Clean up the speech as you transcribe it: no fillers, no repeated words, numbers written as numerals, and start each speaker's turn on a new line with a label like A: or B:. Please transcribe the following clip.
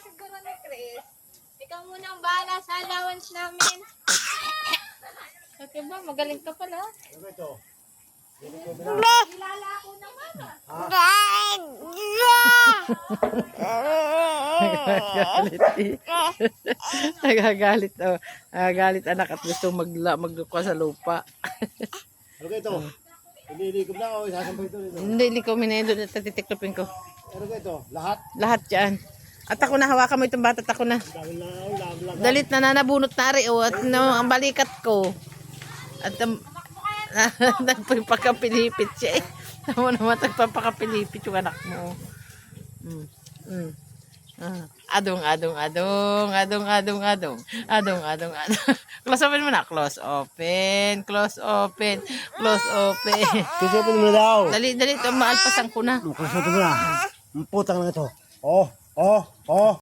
A: siguro ni Chris. Ikaw muna ang bahala sa allowance namin. Okay ba? Magaling ka pala.
B: Ano ito?
A: Kilala ako ng mama.
C: Nagagalit. Nagagalit anak at gusto magluka sa lupa.
B: Ano ito? Ililikom na ako. Isasampay ito dito.
C: Hindi ko minendo at titiklopin ko.
B: Ano ito? Lahat?
C: Lahat yan. At ako na, hawakan mo itong bata at ako na. Dalit na nanabunot na rin. At no, ang balikat ko. At nagpapakapilipit siya eh. Tama naman, nagpapakapilipit yung anak mo. Adong. Close open mo na. Close open.
B: Kusupin mo na daw.
C: Dali. Maalpasan ko na.
B: Kusupin mo na. Ang putang na ito. Oh.